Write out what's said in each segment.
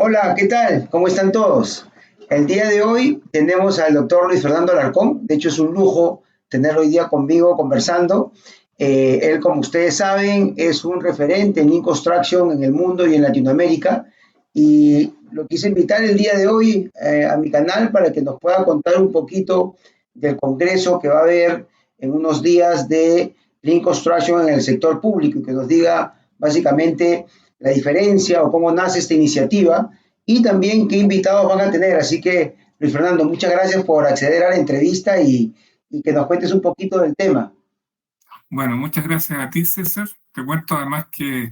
Hola, ¿qué tal? ¿Cómo están todos? El día de hoy tenemos al doctor Luis Fernando Alarcón. De hecho, es un lujo tenerlo hoy día conmigo conversando. Él, como ustedes saben, es un referente en Lean Construction en el mundo y en Latinoamérica. Y lo quise invitar el día de hoy a mi canal para que nos pueda contar un poquito del congreso que va a haber en unos días de Lean Construction en el sector público y que nos diga básicamente la diferencia o cómo nace esta iniciativa y también qué invitados van a tener. Así que, Luis Fernando, muchas gracias por acceder a la entrevista y que nos cuentes un poquito del tema. Bueno, muchas gracias a ti, César. Te cuento además que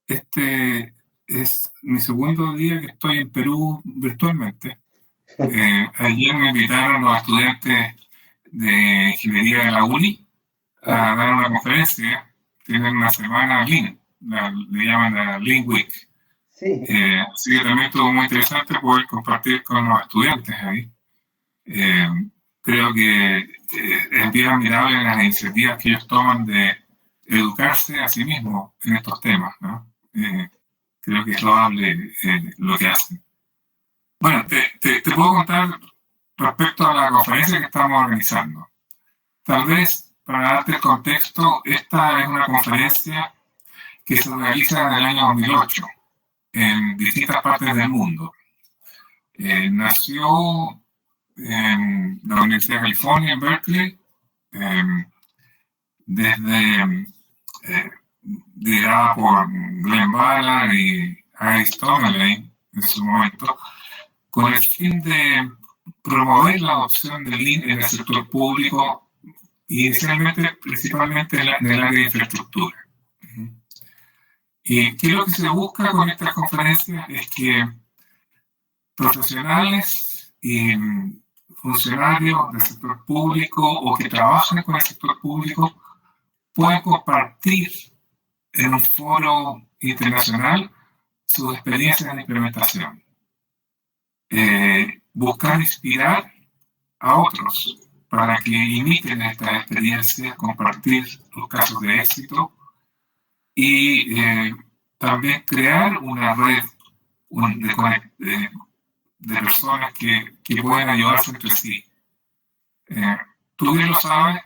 este es mi segundo día que estoy en Perú virtualmente. Ayer me invitaron los estudiantes de ingeniería de la UNI a dar una conferencia. Tienen una semana Lean, le llaman la Lean Week. Sí, Así que también estuvo muy interesante poder compartir con los estudiantes ahí. Eh, Creo que es bien admirable las iniciativas que ellos toman de educarse a sí mismos en estos temas, ¿no? Creo que es loable lo que hacen. Bueno, te puedo contar respecto a la conferencia que estamos organizando. Tal vez, para darte el contexto, esta es una conferencia que se realiza en el año 2008 en distintas partes del mundo. Nació en la Universidad de California, en Berkeley, eh, desde liderada por Glenn Ballard y Ice Tomerley en su momento, con el fin de promover la adopción del Lean en el sector público, inicialmente, principalmente en el área de infraestructura. ¿Y qué es lo que se busca con estas conferencias? Es que profesionales y funcionarios del sector público o que trabajan con el sector público puedan compartir en un foro internacional sus experiencias de implementación. Buscar inspirar a otros para que imiten estas experiencias, compartir los casos de éxito y también crear una red de personas que pueden ayudarse entre sí. Tú bien lo sabes,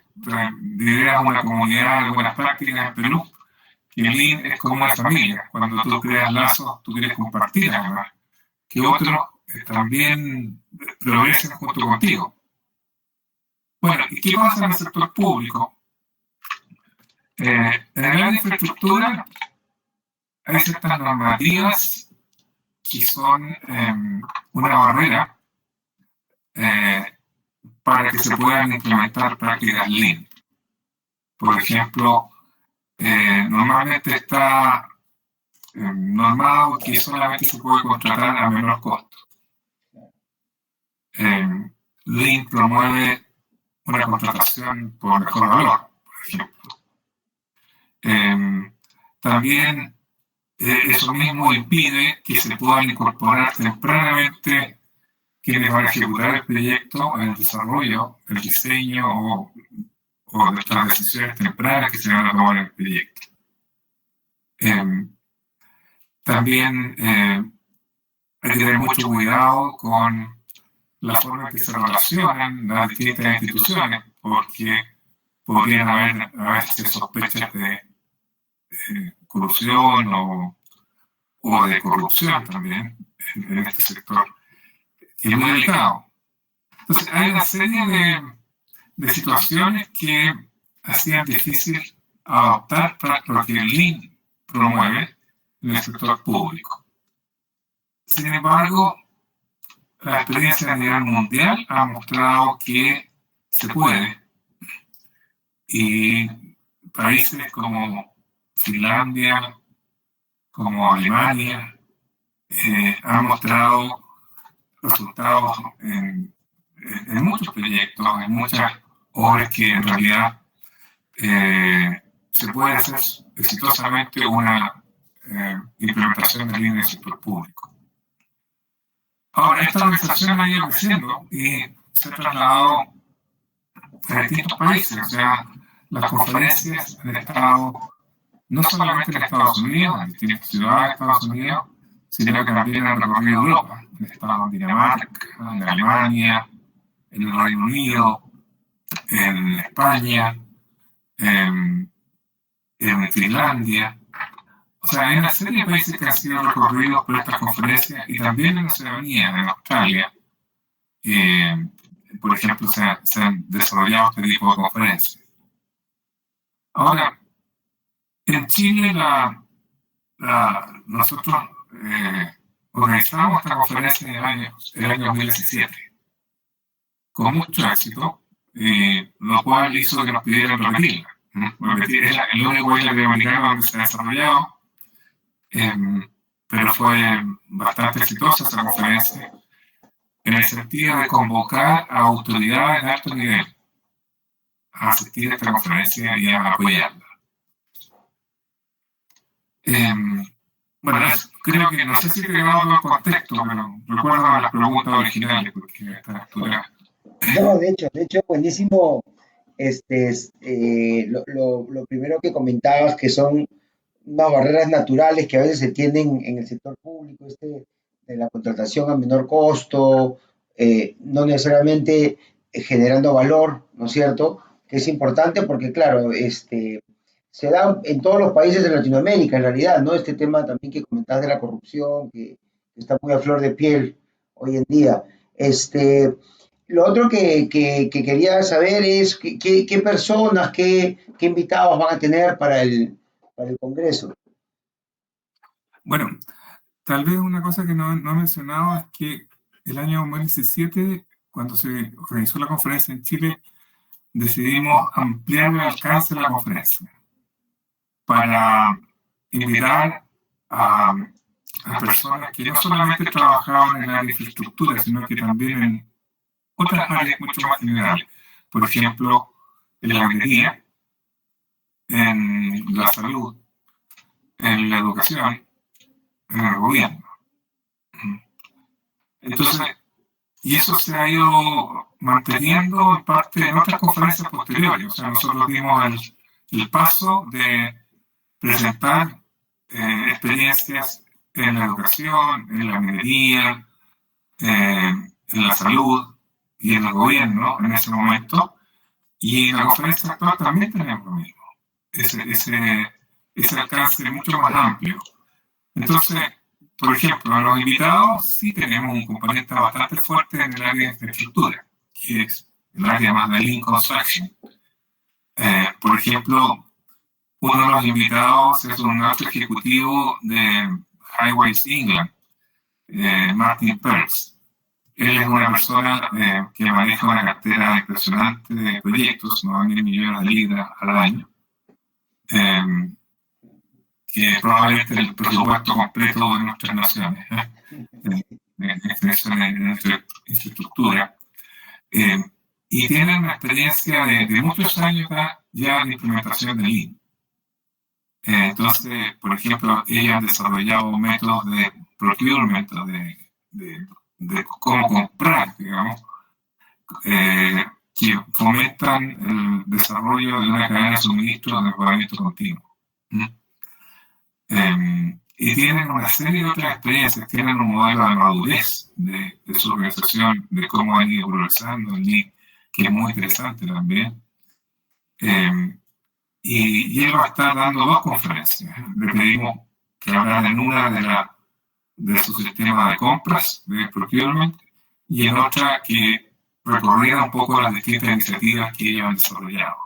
lideras una comunidad de buenas prácticas en Perú, que Lean es como una familia. Cuando tú creas lazos, tú quieres compartir además, que otros también progresen junto contigo. Bueno, ¿y qué pasa en el sector público? En el área de infraestructura hay ciertas normativas que son una barrera eh, para que se puedan implementar prácticas Lean. Por ejemplo, normalmente está normado que solamente se puede contratar a menor costo. Lean promueve una contratación por mejor valor, por ejemplo. También eso mismo impide que se puedan incorporar tempranamente quienes van a ejecutar el proyecto en el desarrollo, el diseño o de las decisiones tempranas que se van a tomar en el proyecto. También hay que tener mucho cuidado con la forma en que se relacionan las distintas instituciones, porque podrían haber a veces sospechas de corrupción o de corrupción también en este sector, que es muy delicado. Entonces, hay una serie de situaciones que hacían difícil adoptar lo que el Lean promueve en el sector público. Sin embargo, la experiencia a nivel mundial ha mostrado que se puede y países como Finlandia, como Alemania, han mostrado resultados en muchos proyectos, en muchas obras que en realidad se puede hacer exitosamente una implementación de Lean en el sector público. Ahora, esta organización ha ido creciendo y se ha trasladado a distintos países, o sea, las conferencias han estado no solamente en Estados Unidos, en distintas ciudades de Estados Unidos, sino que también han recorrido Europa. Han estado en Dinamarca, en Alemania, en el Reino Unido, en España, en Finlandia. O sea, hay una serie de países que han sido recorridos por estas conferencias y también en Oceanía, en Australia. Por ejemplo, se han desarrollado este tipo de conferencias. Ahora, en Chile nosotros organizamos esta conferencia en el año 2017 con mucho éxito, lo cual hizo que nos pidieran repetirla. Es el único país latinoamericano donde se ha desarrollado, pero fue bastante exitosa esa conferencia en el sentido de convocar a autoridades de alto nivel a asistir a esta conferencia y a apoyarla. Bueno, creo que no sé si te he dado el contexto, pero recuerdo las preguntas originales, porque a esta altura... No, de hecho, buenísimo. Lo primero que comentabas, que son unas barreras naturales que a veces se tienen en el sector público, de la contratación a menor costo, no necesariamente generando valor, ¿no es cierto? Que es importante porque, claro, se da en todos los países de Latinoamérica, en realidad, ¿no? Este tema también que comentabas de la corrupción, que está muy a flor de piel hoy en día. Lo otro que quería saber es qué personas, qué invitados van a tener para el Congreso. Bueno, tal vez una cosa que no he mencionado es que el año 2017, cuando se organizó la conferencia en Chile, decidimos ampliar el alcance de la conferencia para invitar a personas que no solamente trabajaban en el área de infraestructura, sino que también en otras áreas mucho más generales. Por ejemplo, en la minería, en la salud, en la educación, en el gobierno. Entonces, y eso se ha ido manteniendo en parte en otras conferencias posteriores. O sea, nosotros dimos el paso de presentar experiencias en la educación, en la minería, en la salud y en el gobierno en ese momento. Y en la conferencia actual también tenemos lo mismo, ese alcance mucho más amplio. Entonces, por ejemplo, a los invitados sí tenemos un componente bastante fuerte en el área de infraestructura, que es el área más de Lean Construction. Por ejemplo, uno de los invitados es un alto ejecutivo de Highways England, Martin Pearce. Él es una persona que maneja una cartera impresionante de proyectos, 9.000 millones de libras al año, que probablemente el presupuesto completo de nuestras naciones, en nuestra infraestructura. Y tienen una experiencia de muchos años ya de implementación de Lean. Entonces, por ejemplo, ellos han desarrollado métodos de procurement, de cómo comprar, digamos, que fomentan el desarrollo de una cadena de suministro de mejoramiento continuo. Y tienen una serie de otras experiencias, tienen un modelo de madurez de su organización, de cómo han ido progresando en Lean, que es muy interesante también. Y él va a estar dando dos conferencias. Le pedimos que hablara en una de su sistema de compras, de procurement, y en otra que recorriera un poco las distintas iniciativas que ellos han desarrollado.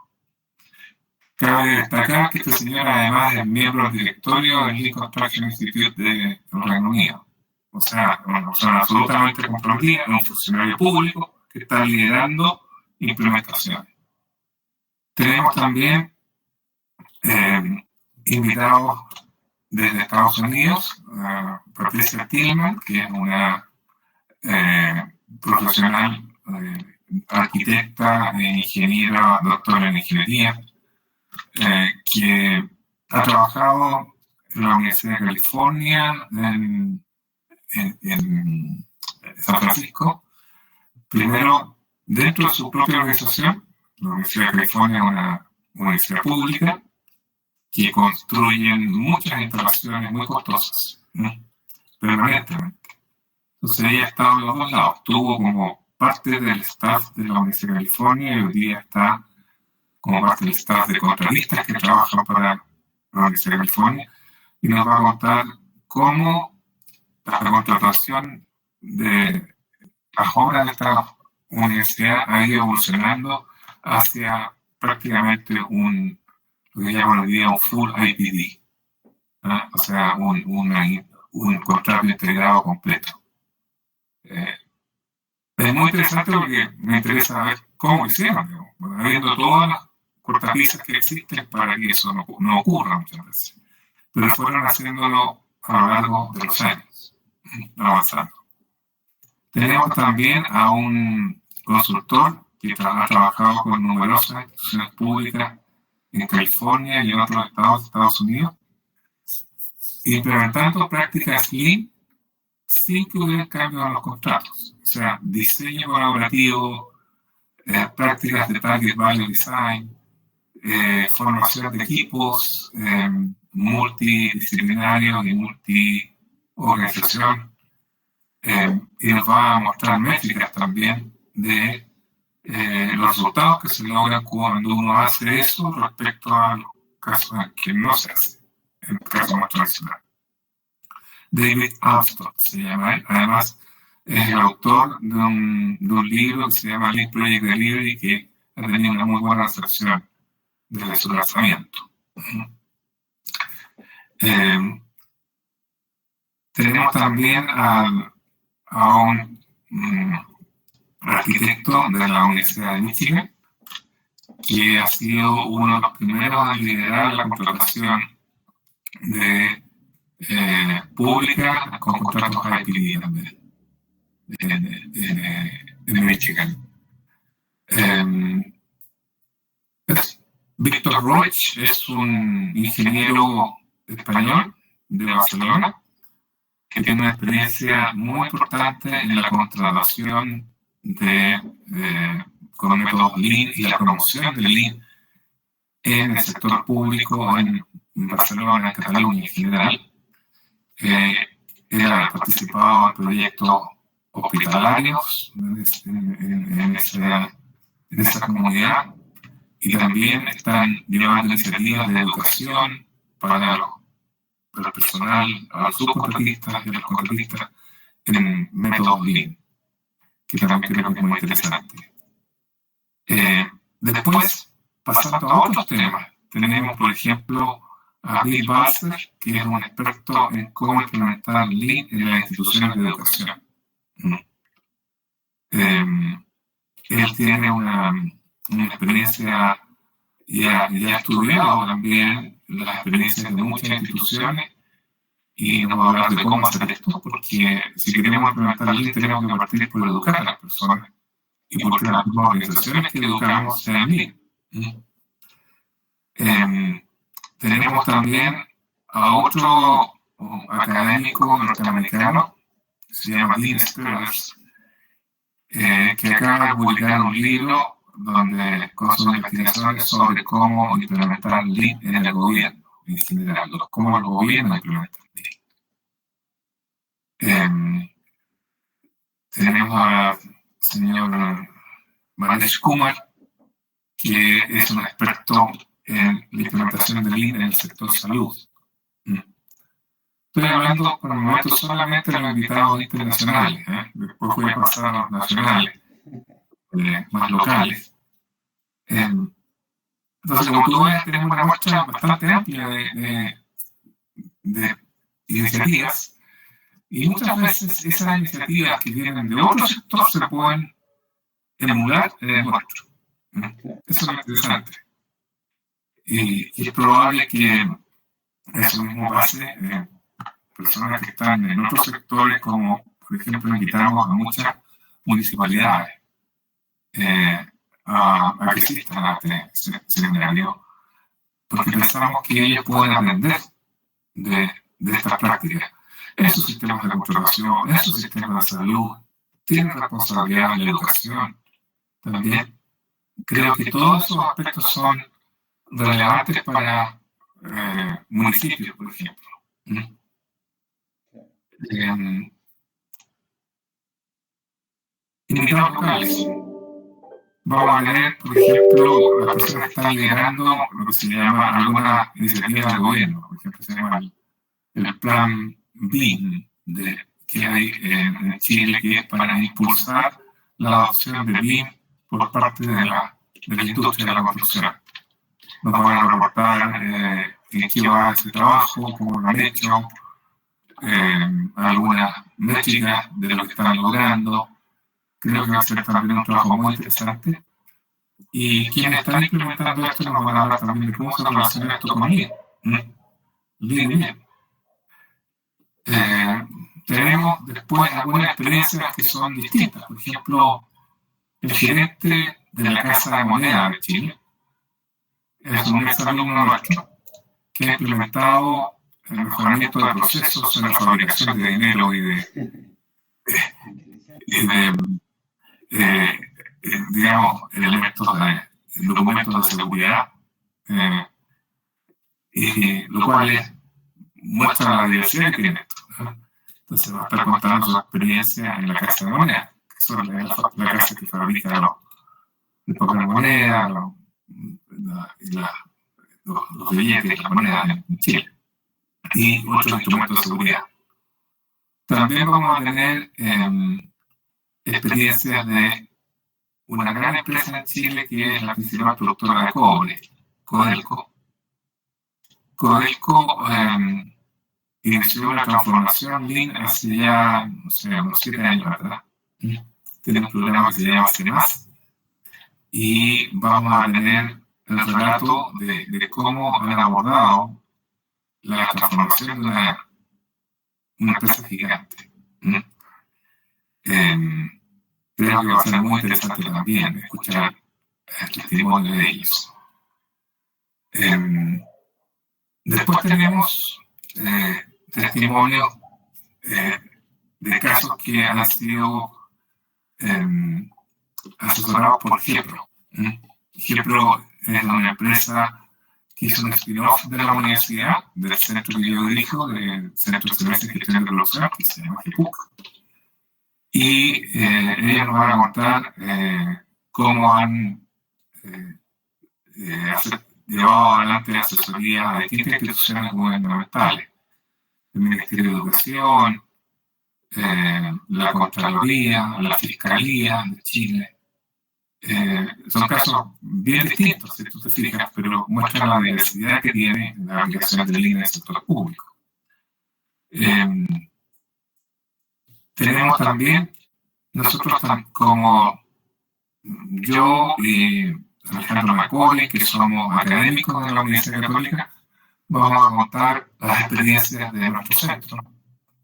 Cabe destacar que este señor además es miembro del directorio del Lean Construction Institute del Reino Unido. O sea, una persona absolutamente comprometida, un funcionario público que está liderando implementaciones. Tenemos también invitados desde Estados Unidos, Patricia Tillman, que es una profesional arquitecta, ingeniera, doctora en ingeniería, que ha trabajado en la Universidad de California, en San Francisco, primero dentro de su propia organización. La Universidad de California es una universidad pública que construyen muchas instalaciones muy costosas, ¿no? permanentemente. Entonces ella ha estado en los dos lados. Estuvo como parte del staff de la Universidad de California y hoy día está como parte del staff de contratistas que trabajan para la Universidad de California, y nos va a contar cómo la contratación de las obras de esta universidad ha ido evolucionando hacia prácticamente lo que llaman hoy día un full IPD, ¿no? O sea, un contrato integrado completo. Es muy interesante porque me interesa ver cómo lo hicieron, viendo todas las cortapisas que existen para que eso no ocurra muchas veces. Pero fueron haciéndolo a lo largo de los años, avanzando. Tenemos también a un consultor que ha trabajado con numerosas instituciones públicas en California y en otros estados de Estados Unidos, implementando prácticas Lean sin que hubiera cambios en los contratos. O sea, diseño colaborativo, prácticas de target value design, formación de equipos multidisciplinarios y multiorganización, y nos va a mostrar métricas también de los resultados que se logran cuando uno hace eso respecto a los casos en que no se hace, en el caso más tradicional. David Alstott se llama él. Además, es el autor de un libro que se llama Lean Project Delivery, que ha tenido una muy buena recepción desde su lanzamiento. Tenemos también a un arquitecto de la Universidad de Michigan, que ha sido uno de los primeros en liderar la contratación de pública con contratos IPD también en Michigan. Víctor Roig es un ingeniero español de Barcelona que tiene una experiencia muy importante en la contratación con métodos Lean y la promoción del Lean en el sector público en Barcelona, en Cataluña en general. Él ha participado en proyectos hospitalarios en esa comunidad, y también están llevando iniciativas de educación para el personal, a los subcontratistas y a los contratistas en métodos Lean, que también creo que es muy interesante. Después, pasando a otros temas, tenemos, por ejemplo, a Bill Balser, que es un experto en cómo implementar Lean en las instituciones de educación. Él tiene una experiencia y ha estudiado también las experiencias de muchas instituciones, y nos va a hablar de cómo hacer esto, porque si queremos implementar Lean tenemos que partir por educar a las personas y porque las mismas organizaciones que educamos sean Lean. Tenemos también a otro académico norteamericano que se llama Dean Spillers, que acaba de publicar un libro con sus investigaciones sobre cómo implementar Lean en el gobierno en general, cómo el gobierno implementa Lean. Tenemos al señor Manesh Kumar, que es un experto en la implementación de Lean en el sector salud. Estoy hablando por el momento solamente de los invitados internacionales, después voy a pasar a los nacionales, más locales. Entonces, como tú ves, tenemos una muestra bastante amplia de iniciativas, y muchas veces esas iniciativas que vienen de otro sector se pueden emular en el nuestro. Eso es interesante. Y es probable que eso mismo pase en personas que están en otros sectores, como por ejemplo invitamos a muchas municipalidades a que asistan a este seminario, porque pensamos que ellos pueden aprender de estas prácticas. Esos sistemas de contratación, esos sistemas de salud, tienen responsabilidad en la educación también. Creo que todos esos aspectos son relevantes para municipios, por ejemplo. Invitados locales. Vamos a tener, por ejemplo, las personas que están liderando lo que se llama algunas iniciativas del gobierno. Por ejemplo, se llama el plan BIM que hay en Chile, que es para impulsar la adopción de BIM por parte de la industria de la construcción. Nos van a reportar en qué va ese trabajo, cómo lo han hecho, algunas métricas de lo que están logrando. Creo que va a ser también un trabajo muy interesante. Y quienes están implementando esto nos van a hablar también de cómo se relaciona esto con Lean. Lean. Tenemos después algunas experiencias que son distintas. Por ejemplo, el gerente de la Casa de Moneda de Chile es un exalumno nuestro que ha implementado el mejoramiento de procesos en la fabricación de dinero y de digamos, elementos de documentos de seguridad, lo cual muestra la diversidad que tiene esto, ¿no? Entonces va a estar contando su experiencia en la Casa de Moneda, que son la casa que fabrica el papel de moneda, los billetes, las monedas en Chile, y otros instrumentos de seguridad. También vamos a tener experiencias de una gran empresa en Chile que es la principal productora de cobre, Codelco. Codelco inició una transformación Lean hace ya, no sé, unos 7 años atrás. Tiene un programa que se llama CEMAS y vamos a tener el relato de cómo han abordado la transformación de una empresa gigante. Creo que va a ser muy interesante también escuchar el testimonio de ellos. Después tenemos testimonios de casos que han sido asesorados por GEPRO. GEPRO es una empresa que hizo un spin-off de la universidad, del centro que yo dirijo, del Centro de Excelencia en Gestión de Producción, que se llama GEPUC. Y ellos nos van a contar cómo han llevado adelante asesoría a distintas instituciones gubernamentales, el Ministerio de Educación, la Contraloría, la Fiscalía de Chile. Son casos bien distintos, si tú te fijas, pero muestran la diversidad que tiene la aplicación de Lean en el sector público. Tenemos también, nosotros como yo y Alejandro Macaulay, que somos académicos de la Universidad Católica, vamos a contar las experiencias de nuestro centro,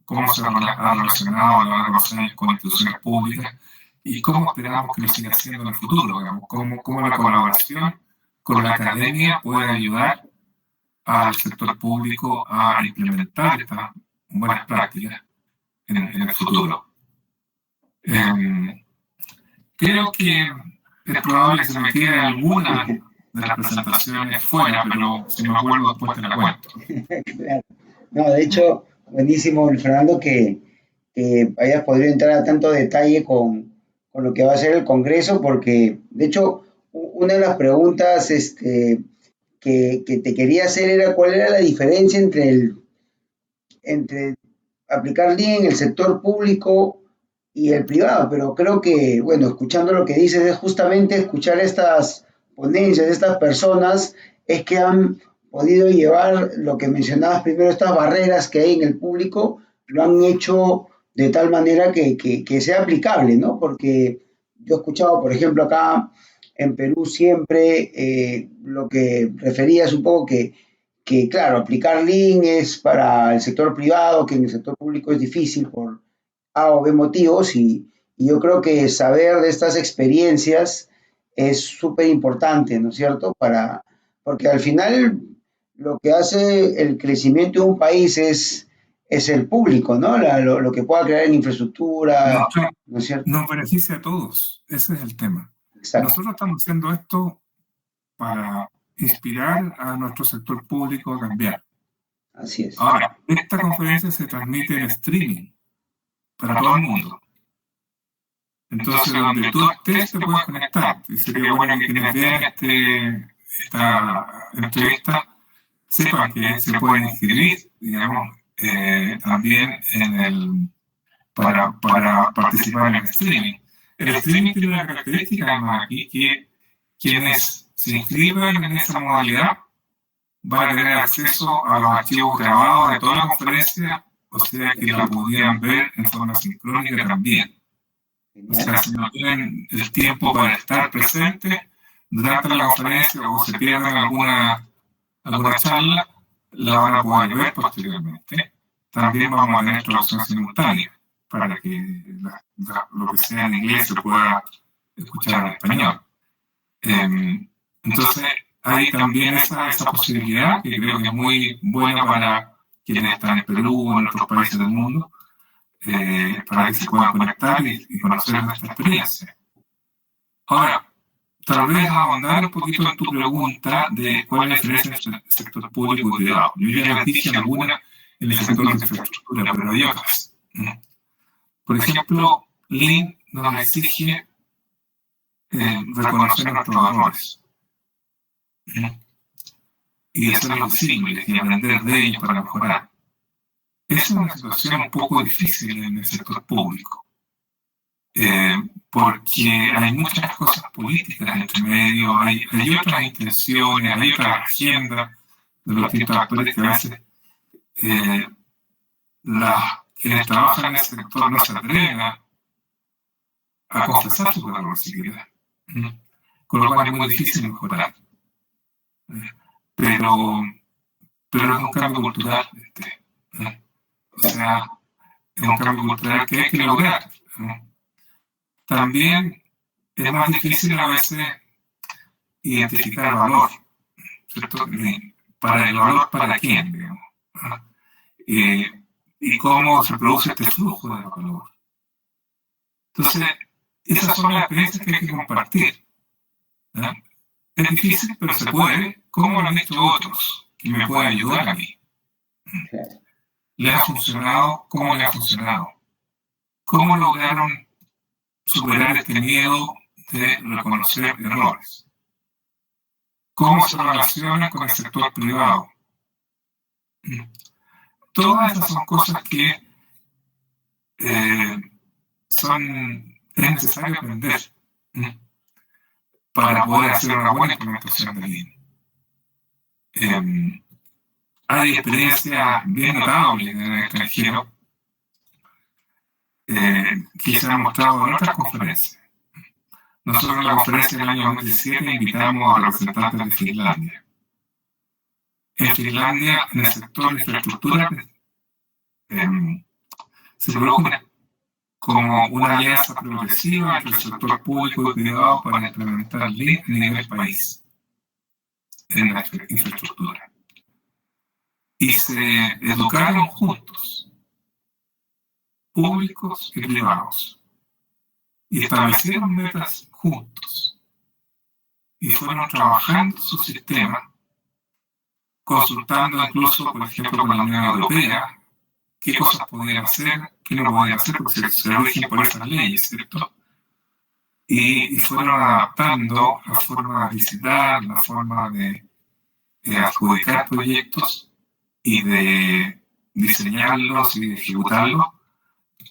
cómo se ha relacionado a lo largo de los años con instituciones públicas y cómo esperamos que lo siga haciendo en el futuro, digamos, cómo la colaboración con la academia puede ayudar al sector público a implementar estas buenas prácticas en el futuro. Creo que es probable que se me quede alguna de las presentaciones fuera, pero si me acuerdo después te la cuento. Claro. No, de hecho, buenísimo, Fernando, que hayas podido entrar a tanto detalle con lo que va a ser el Congreso, porque de hecho, una de las preguntas que te quería hacer era cuál era la diferencia entre aplicar Lean en el sector público y el privado, pero creo que, bueno, escuchando lo que dices, es justamente escuchar estas ponencias, estas personas, es que han podido llevar lo que mencionabas primero, estas barreras que hay en el público, lo han hecho de tal manera que sea aplicable, ¿no? Porque yo he escuchado, por ejemplo, acá en Perú siempre lo que refería es un poco que, claro, aplicar Lean es para el sector privado, que en el sector público es difícil por A o B motivos y yo creo que saber de estas experiencias es súper importante, ¿no es cierto? Porque al final lo que hace el crecimiento de un país es el público, ¿no? Lo que pueda crear en infraestructura, ¿no es cierto? Nos beneficia a todos, ese es el tema. Exacto. Nosotros estamos haciendo esto para inspirar a nuestro sector público a cambiar. Así es. Ahora, esta conferencia se transmite en streaming para todo el mundo. Entonces, donde tú estés, te puedes conectar. Y sería bueno que quienes vean esta entrevista sepan que se pueden inscribir, digamos, también para participar en el streaming. El streaming tiene una característica además aquí, que quienes se inscriban en esa modalidad van a tener acceso a los archivos grabados de toda la conferencia, o sea que la podrían ver en forma sincrónica también. O sea, si no tienen el tiempo para estar presentes durante la conferencia o se pierden alguna charla, la van a poder ver posteriormente. También vamos a tener traducción simultánea para que lo que sea en inglés se pueda escuchar en español. Entonces, hay también esa posibilidad, que creo que es muy buena para quienes están en Perú o en otros países del mundo, para que se puedan conectar y conocer nuestra experiencia. Ahora, tal vez ahondar un poquito en tu pregunta de cuál es la diferencia entre el sector público y privado. Yo ya les dije alguna en el sector de infraestructura, pero hay otras. Por ejemplo, Lean nos exige reconocer nuestros errores y hacerlos visibles y aprender de ellos para mejorar. Es una situación un poco difícil en el sector público, porque hay muchas cosas políticas entre medio, hay otras intenciones, hay otras agendas de los distintos actores que a veces quienes trabajan en el sector no se atreven a confesar sus errores siquiera. Con lo cual es muy difícil mejorar. Pero es un cambio cultural. O sea, es un cambio cultural que hay que lograr. También es más difícil a veces identificar el valor, ¿cierto? Para el valor para quién, digamos. Y cómo se produce este flujo de valor. Entonces, esas son las experiencias que hay que compartir. Es difícil, pero se puede. ¿Cómo lo han hecho otros que me pueden ayudar a mí? ¿Le ha funcionado? ¿Cómo le ha funcionado? ¿Cómo lograron superar este miedo de reconocer errores? ¿Cómo se relaciona con el sector privado? Todas esas son cosas que es necesario aprender para poder hacer una buena implementación de Lean. Hay experiencias bien notables en el extranjero que se han mostrado en otras conferencias. Nosotros en la conferencia del año 2017 invitamos a representantes de Finlandia. En Finlandia, en el sector de infraestructura, se produjo como una alianza progresiva entre el sector público y privado para implementar Lean a nivel país en la infraestructura. Y se educaron juntos, públicos y privados, y establecieron metas juntos, y fueron trabajando su sistema, consultando incluso, por ejemplo, con la Unión Europea, qué cosas podían hacer, qué no podían hacer, porque se rigen por esas leyes, ¿cierto? Y fueron adaptando la forma de licitar, la forma de adjudicar proyectos y de diseñarlos y de ejecutarlos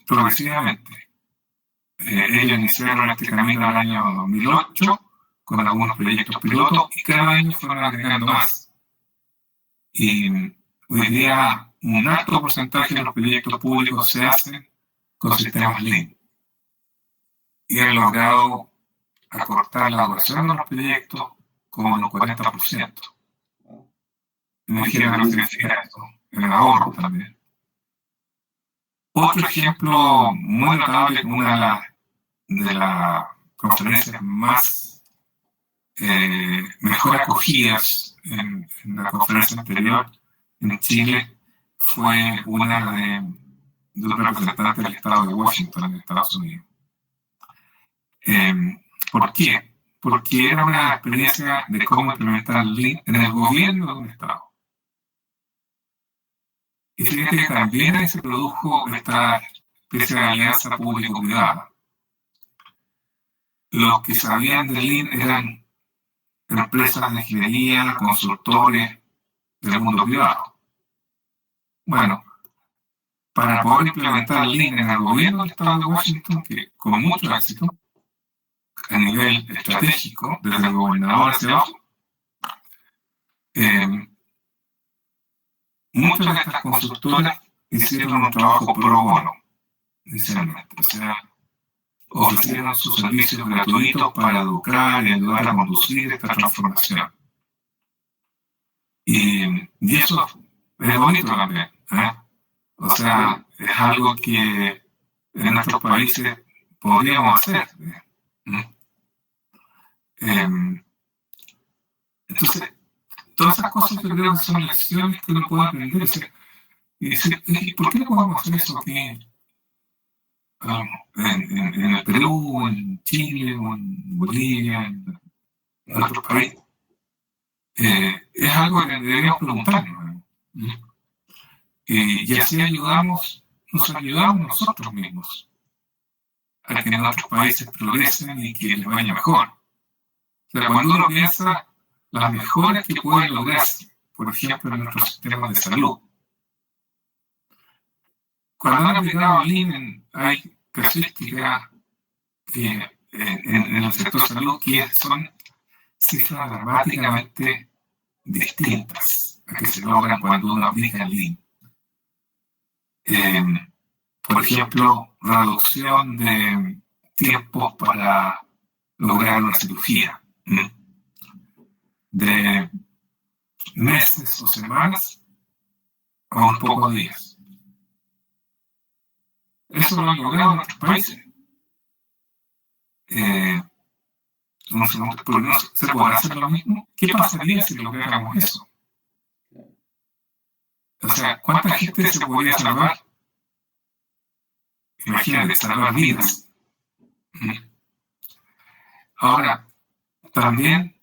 progresivamente. Ellos iniciaron este camino en el año 2008 con algunos proyectos pilotos y cada año fueron agregando más. Y hoy día un alto porcentaje de los proyectos públicos se hacen con sistemas Lean y han logrado acortar la duración de los proyectos como en un 40%. Imagínate lo que significa esto, en el ahorro también. Otro ejemplo muy notable, una de las conferencias más mejor acogidas en la conferencia anterior en Chile, fue una de un representante del estado de Washington, en Estados Unidos. ¿Por qué? Porque era una experiencia de cómo implementar Lean en el gobierno de un estado. Y fíjate que también ahí se produjo esta especie de alianza público-privada. Los que sabían de Lean eran empresas de ingeniería, consultores del mundo privado. Bueno, para poder implementar Lean en el gobierno del estado de Washington, que con mucho éxito, a nivel estratégico, desde el gobernador hacia abajo, muchas de estas consultoras hicieron un trabajo pro bono, inicialmente. O sea, ofrecieron sus servicios gratuitos para educar y ayudar a conducir esta transformación. Y eso es bonito también, ¿eh? O sea, es algo que en nuestros países podríamos hacer. Entonces, todas esas cosas yo creo que son lecciones que uno puede aprender. O sea, y decir, ¿por qué no podemos hacer eso aquí en el Perú, en Chile, o en Bolivia, en otros países? Es algo que deberíamos preguntarnos. Y así nos ayudamos nosotros mismos a que nuestros países progresen y que les vaya mejor. O sea, cuando uno piensa las mejoras que pueden lograrse, por ejemplo, en nuestros sistemas de salud, cuando han aplicado Lean, hay casuísticas en el sector salud que son cifras dramáticamente distintas a que se logran cuando uno aplica Lean. Por ejemplo, reducción de tiempos para lograr una cirugía, de meses o semanas a un poco de días. Eso lo han logrado en otros países. ¿Por no se puede hacer lo mismo? ¿Qué pasaría si lográramos eso? O sea, ¿cuánta gente se podría salvar? Imagínate, salvar vidas. Ahora, también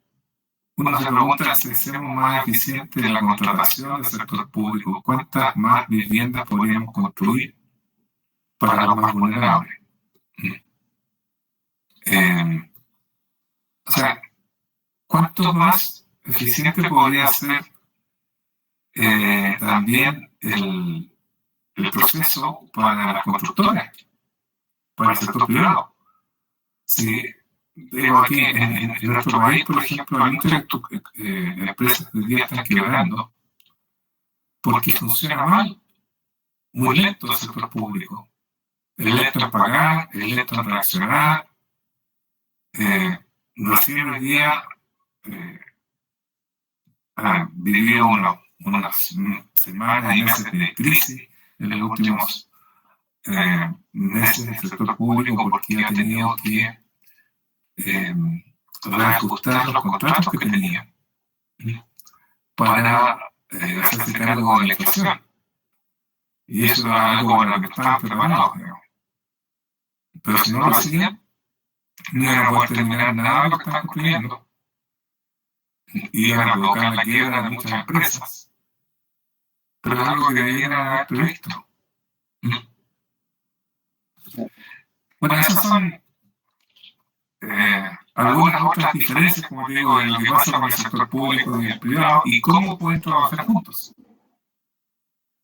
uno se pregunta si hacemos más eficiente la contratación del sector público, ¿cuántas más viviendas podríamos construir para los más vulnerables? O sea, ¿cuánto más eficiente podría ser también el proceso para las constructoras, para el sector privado? Si digo aquí en nuestro país, por ejemplo, hay muchas empresas que hoy día están quebrando porque funciona mal, muy lento el sector público. Es lento en pagar, es lento en reaccionar. Recién hoy día vivió unas semanas y meses de crisis en los últimos meses del sector público porque ha tenido que reajustar los contratos que tenía para hacerse cargo de la inflación. Y eso era algo para lo que estaban preparados. Pero si no lo hacían, no iban a poder terminar nada de lo que estaban construyendo. Iban a provocar la quiebra de muchas empresas. Pero es algo que deberían haber previsto. Bueno, esas son algunas otras diferencias, como digo, en lo que pasa con el sector público y el privado y cómo pueden trabajar juntos.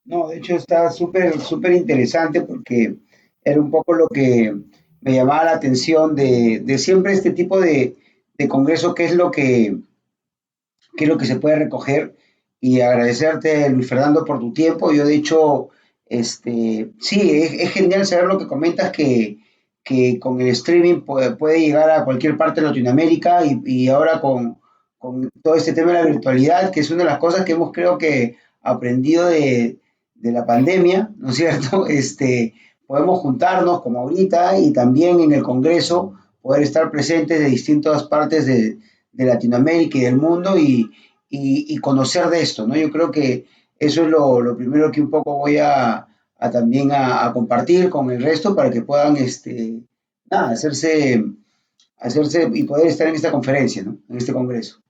No, de hecho está súper interesante porque era un poco lo que me llamaba la atención de siempre este tipo de congreso, qué es lo que se puede recoger y agradecerte, Luis Fernando, por tu tiempo. Yo, de hecho, sí, es genial saber lo que comentas, que con el streaming puede llegar a cualquier parte de Latinoamérica y ahora con todo este tema de la virtualidad, que es una de las cosas que hemos, creo que, aprendido de la pandemia, ¿no es cierto? Podemos juntarnos como ahorita y también en el Congreso poder estar presentes de distintas partes de Latinoamérica y del mundo y conocer de esto, ¿no? Yo creo que eso es lo primero que un poco voy a también a compartir con el resto para que puedan nada, hacerse y poder estar en esta conferencia, ¿no? En este congreso.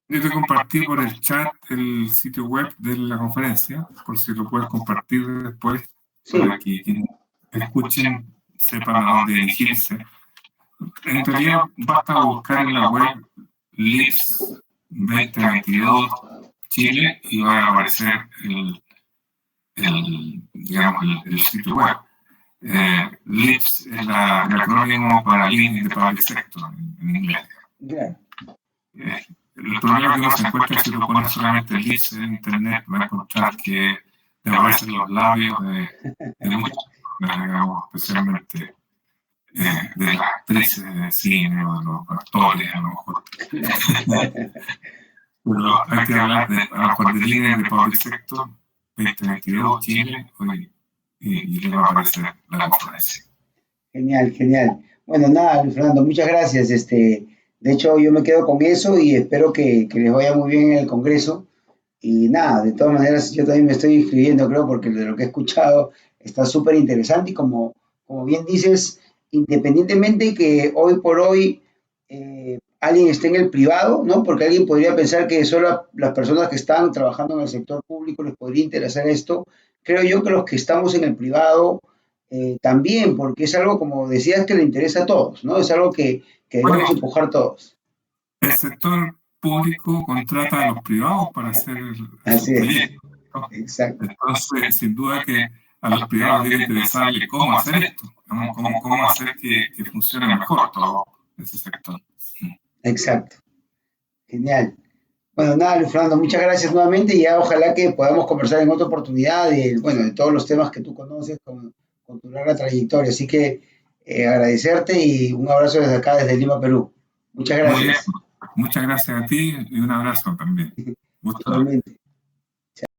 Yo te compartí por el chat el sitio web de la conferencia, por si lo puedes compartir después, Sí, para que quienes escuchen sepan a dónde dirigirse. En teoría, basta buscar en la web LIPS 2022 Chile y va a aparecer digamos, el sitio web. LIPS es el acrónimo para Lean in the Public Sector en inglés. claro. El problema que uno se encuentra es que si uno pone solamente LIPS en internet, va a encontrar que le aparecen los labios de muchas personas, digamos, especialmente de las actrices de cine o de los actores, a lo mejor. Pero hay que hablar de, a lo mejor, de Lean in the Public Sector 2022 Chile y le va a aparecer la conferencia. Genial, genial. Bueno, nada, Luis Fernando, muchas gracias. De hecho, yo me quedo con eso y espero que les vaya muy bien en el Congreso. Y nada, de todas maneras, yo también me estoy inscribiendo, creo, porque de lo que he escuchado está súper interesante y como bien dices, independientemente que hoy por hoy alguien esté en el privado, ¿no? Porque alguien podría pensar que solo las personas que están trabajando en el sector público les podría interesar esto. Creo yo que los que estamos en el privado también, porque es algo, como decías, que le interesa a todos, ¿no? Es algo que debemos Bueno, empujar todos. el sector público contrata a los privados para hacer sus Así es, proyectos, ¿no? exacto. Entonces, sin duda que a los privados debe interesarle cómo hacer esto, cómo hacer que funcione mejor todo ese sector. Exacto. Genial. Bueno, nada, Luis Fernando, muchas gracias nuevamente y ya ojalá que podamos conversar en otra oportunidad de, bueno, de todos los temas que tú conoces con tu larga trayectoria. Así que agradecerte y un abrazo desde acá, desde Lima, Perú. Muchas Muy bien, gracias. muchas gracias a ti y un abrazo también. Gusto. Igualmente.